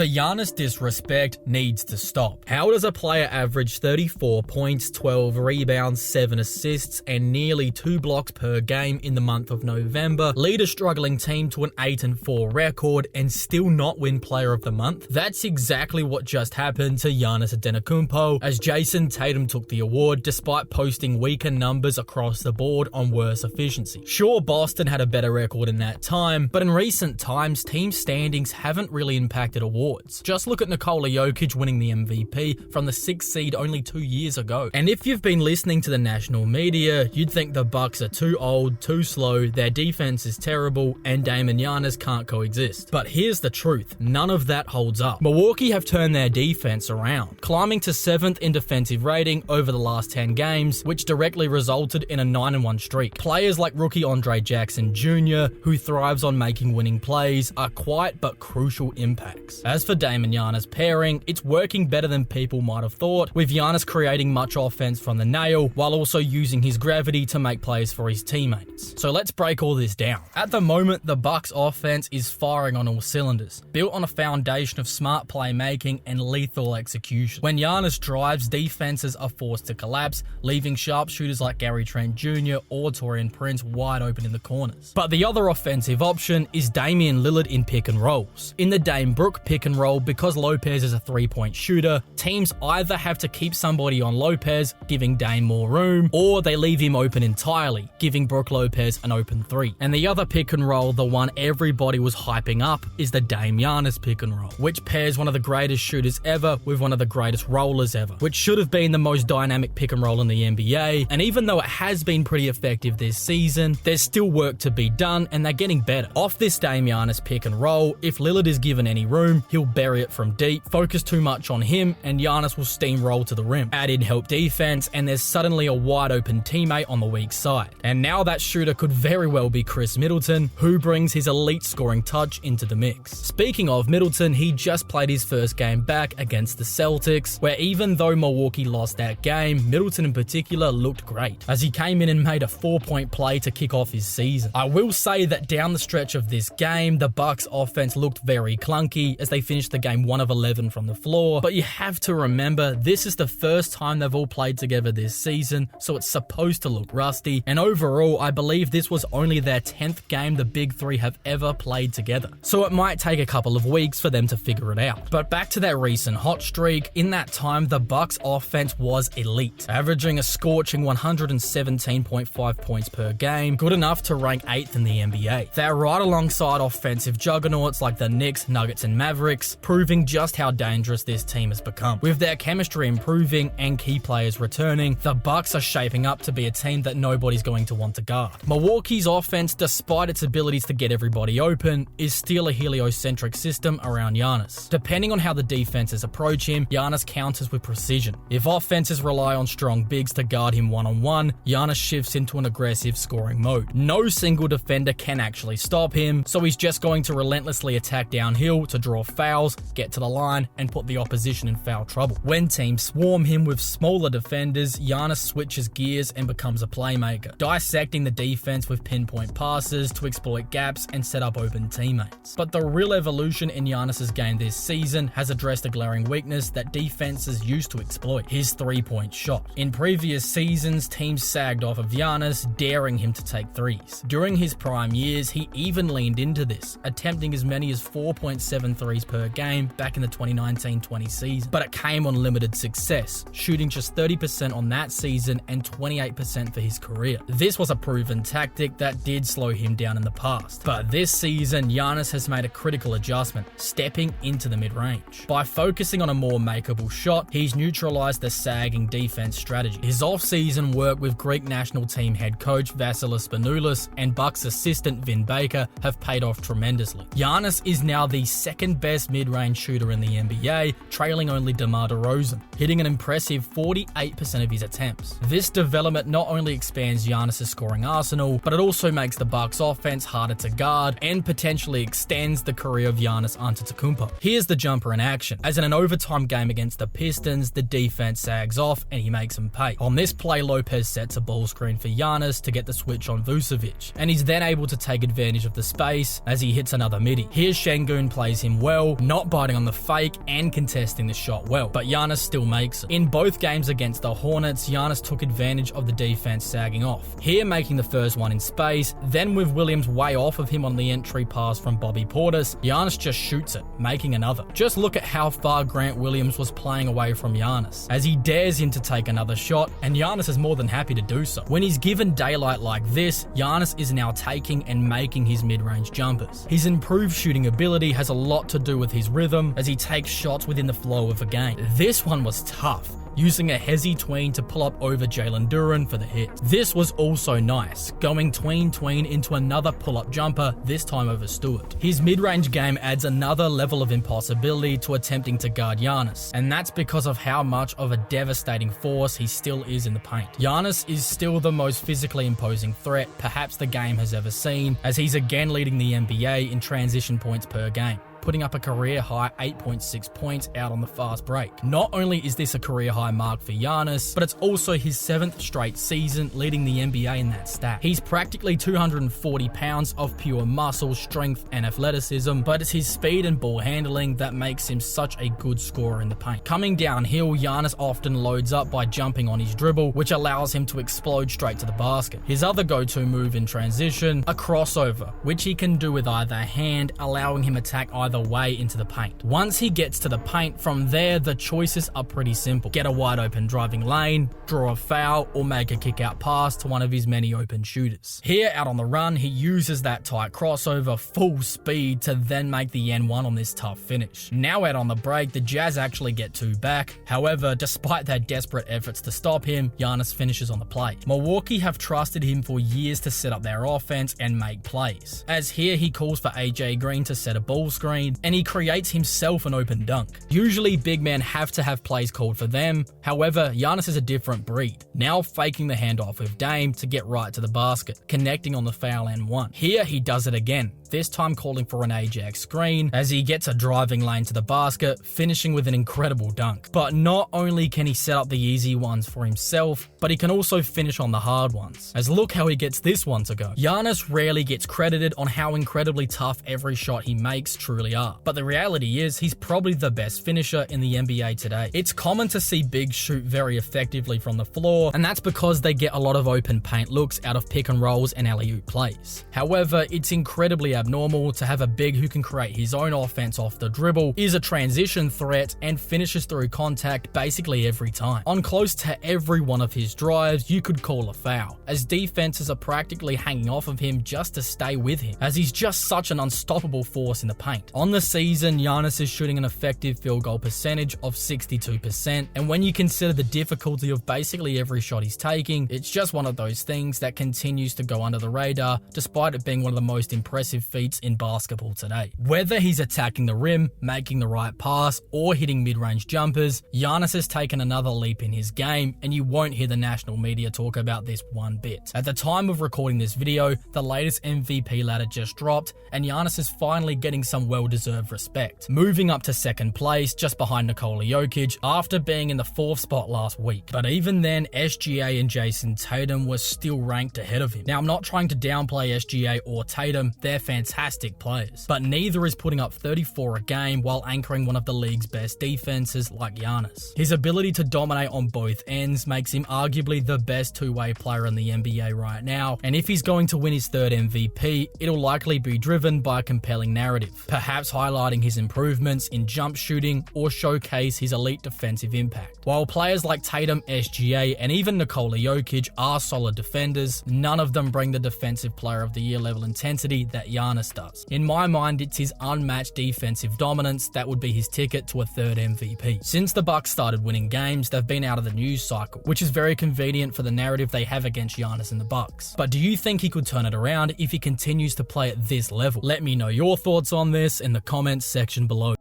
The Giannis disrespect needs to stop. How does a player average 34 points, 12 rebounds, 7 assists, and nearly 2 blocks per game in the month of November, lead a struggling team to an 8-4 record, and still not win Player of the Month? That's exactly what just happened to Giannis Antetokounmpo, as Jayson Tatum took the award despite posting weaker numbers across the board on worse efficiency. Sure, Boston had a better record in that time, but in recent times, team standings haven't really impacted awards. Just look at Nikola Jokic winning the MVP from the 6th seed only 2 years ago. And if you've been listening to the national media, you'd think the Bucks are too old, too slow, their defense is terrible, and Dame and Giannis can't coexist. But here's the truth, none of that holds up. Milwaukee have turned their defense around, climbing to 7th in defensive rating over the last 10 games, which directly resulted in a 9-1 streak. Players like rookie Andre Jackson Jr., who thrives on making winning plays, are quiet but crucial impacts. As for Dame and Giannis pairing, it's working better than people might have thought, with Giannis creating much offense from the nail, while also using his gravity to make plays for his teammates. So let's break all this down. At the moment, the Bucks offense is firing on all cylinders, built on a foundation of smart playmaking and lethal execution. When Giannis drives, defenses are forced to collapse, leaving sharpshooters like Gary Trent Jr. or Taurean Prince wide open in the corners. But the other offensive option is Damian Lillard in pick and rolls. In the Dame Brook pick and roll, because Lopez is a three-point shooter, teams either have to keep somebody on Lopez, giving Dame more room, or they leave him open entirely, giving Brook Lopez an open three. And the other pick and roll, the one everybody was hyping up, is the Dame Giannis pick and roll, which pairs one of the greatest shooters ever with one of the greatest rollers ever, which should have been the most dynamic pick and roll in the NBA. And even though it has been pretty effective this season, there's still work to be done, and they're getting better. Off this Dame Giannis pick and roll, if Lillard is given any room, he'll bury it from deep, focus too much on him, and Giannis will steamroll to the rim. Add in help defense, and there's suddenly a wide open teammate on the weak side. And now that shooter could very well be Chris Middleton, who brings his elite scoring touch into the mix. Speaking of Middleton, he just played his first game back against the Celtics, where even though Milwaukee lost that game, Middleton in particular looked great, as he came in and made a 4-point play to kick off his season. I will say that down the stretch of this game, the Bucks offense looked very clunky as they finished the game 1 of 11 from the floor, but you have to remember, this is the first time they've all played together this season, so it's supposed to look rusty, and overall, I believe this was only their 10th game the Big Three have ever played together, so it might take a couple of weeks for them to figure it out. But back to their recent hot streak, in that time, the Bucks offense was elite, averaging a scorching 117.5 points per game, good enough to rank 8th in the NBA. They're right alongside offensive juggernauts like the Knicks, Nuggets, and Mavericks, proving just how dangerous this team has become. With their chemistry improving and key players returning, the Bucks are shaping up to be a team that nobody's going to want to guard. Milwaukee's offense, despite its abilities to get everybody open, is still a heliocentric system around Giannis. Depending on how the defenses approach him, Giannis counters with precision. If offenses rely on strong bigs to guard him one-on-one, Giannis shifts into an aggressive scoring mode. No single defender can actually stop him, so he's just going to relentlessly attack downhill to draw fouls, get to the line, and put the opposition in foul trouble. When teams swarm him with smaller defenders, Giannis switches gears and becomes a playmaker, dissecting the defense with pinpoint passes to exploit gaps and set up open teammates. But the real evolution in Giannis's game this season has addressed a glaring weakness that defenses used to exploit: his three-point shot. In previous seasons, teams sagged off of Giannis, daring him to take threes. During his prime years, he even leaned into this, attempting as many as 4.7 threes per game back in the 2019-20 season, but it came on limited success, shooting just 30% on that season and 28% for his career. This was a proven tactic that did slow him down in the past, but this season, Giannis has made a critical adjustment, stepping into the mid-range. By focusing on a more makeable shot, he's neutralized the sagging defense strategy. His off-season work with Greek national team head coach Vasilis Spanoulis and Bucks assistant Vin Baker have paid off tremendously. Giannis is now the second best mid-range shooter in the NBA, trailing only DeMar DeRozan, hitting an impressive 48% of his attempts. This development not only expands Giannis' scoring arsenal, but it also makes the Bucks offense harder to guard and potentially extends the career of Giannis Antetokounmpo. Here's the jumper in action, as in an overtime game against the Pistons, the defense sags off and he makes them pay. On this play, Lopez sets a ball screen for Giannis to get the switch on Vucevic, and he's then able to take advantage of the space as he hits another midi. Here's Şengün plays him well, control, not biting on the fake, and contesting the shot well. But Giannis still makes it. In both games against the Hornets, Giannis took advantage of the defense sagging off. Here making the first one in space, then with Williams way off of him on the entry pass from Bobby Portis, Giannis just shoots it, making another. Just look at how far Grant Williams was playing away from Giannis, as he dares him to take another shot, and Giannis is more than happy to do so. When he's given daylight like this, Giannis is now taking and making his mid-range jumpers. His improved shooting ability has a lot to do with his rhythm, as he takes shots within the flow of a game. This one was tough, using a hezzy tween to pull up over Jalen Duren for the hit. This was also nice, going tween into another pull-up jumper, this time over Stewart. His mid-range game adds another level of impossibility to attempting to guard Giannis, and that's because of how much of a devastating force he still is in the paint. Giannis is still the most physically imposing threat perhaps the game has ever seen, as he's again leading the NBA in transition points per game, putting up a career-high 8.6 points out on the fast break. Not only is this a career-high mark for Giannis, but it's also his 7th straight season leading the NBA in that stat. He's practically 240 pounds of pure muscle, strength, and athleticism, but it's his speed and ball handling that makes him such a good scorer in the paint. Coming downhill, Giannis often loads up by jumping on his dribble, which allows him to explode straight to the basket. His other go-to move in transition, a crossover, which he can do with either hand, allowing him attack either way into the paint. Once he gets to the paint, from there the choices are pretty simple. Get a wide open driving lane, draw a foul, or make a kick out pass to one of his many open shooters. Here out on the run, he uses that tight crossover full speed to then make the N1 on this tough finish. Now out on the break, the Jazz actually get 2 back. However, despite their desperate efforts to stop him, Giannis finishes on the play. Milwaukee have trusted him for years to set up their offense and make plays, as here he calls for AJ Green to set a ball screen, and he creates himself an open dunk. Usually big men have to have plays called for them, however Giannis is a different breed, now faking the handoff with Dame to get right to the basket, connecting on the foul and one. Here he does it again, this time calling for an Ajax screen, as he gets a driving lane to the basket, finishing with an incredible dunk. But not only can he set up the easy ones for himself, but he can also finish on the hard ones, as look how he gets this one to go. Giannis rarely gets credited on how incredibly tough every shot he makes truly are, but the reality is he's probably the best finisher in the NBA today. It's common to see bigs shoot very effectively from the floor, and that's because they get a lot of open paint looks out of pick and rolls and alley-oop plays. However, it's incredibly abnormal to have a big who can create his own offense off the dribble, is a transition threat, and finishes through contact basically every time. On close to every one of his drives, you could call a foul, as defenses are practically hanging off of him just to stay with him, as he's just such an unstoppable force in the paint. On the season, Giannis is shooting an effective field goal percentage of 62%, and when you consider the difficulty of basically every shot he's taking, it's just one of those things that continues to go under the radar, despite it being one of the most impressive feats in basketball today. Whether he's attacking the rim, making the right pass, or hitting mid-range jumpers, Giannis has taken another leap in his game, and you won't hear the national media talk about this one bit. At the time of recording this video, the latest MVP ladder just dropped, and Giannis is finally getting some well-deserved respect, moving up to second place just behind Nikola Jokic after being in the 4th spot last week. But even then, SGA and Jayson Tatum were still ranked ahead of him. Now, I'm not trying to downplay SGA or Tatum, they're fantastic players, but neither is putting up 34 a game while anchoring one of the league's best defenses like Giannis. His ability to dominate on both ends makes him arguably the best two-way player in the NBA right now, and if he's going to win his 3rd MVP, it'll likely be driven by a compelling narrative, perhaps highlighting his improvements in jump shooting or showcase his elite defensive impact. While players like Tatum, SGA, and even Nikola Jokic are solid defenders, none of them bring the defensive player of the year level intensity that Giannis does. In my mind, it's his unmatched defensive dominance that would be his ticket to a 3rd MVP. Since the Bucks started winning games, they've been out of the news cycle, which is very convenient for the narrative they have against Giannis and the Bucks. But do you think he could turn it around if he continues to play at this level? Let me know your thoughts on this in the comments section below.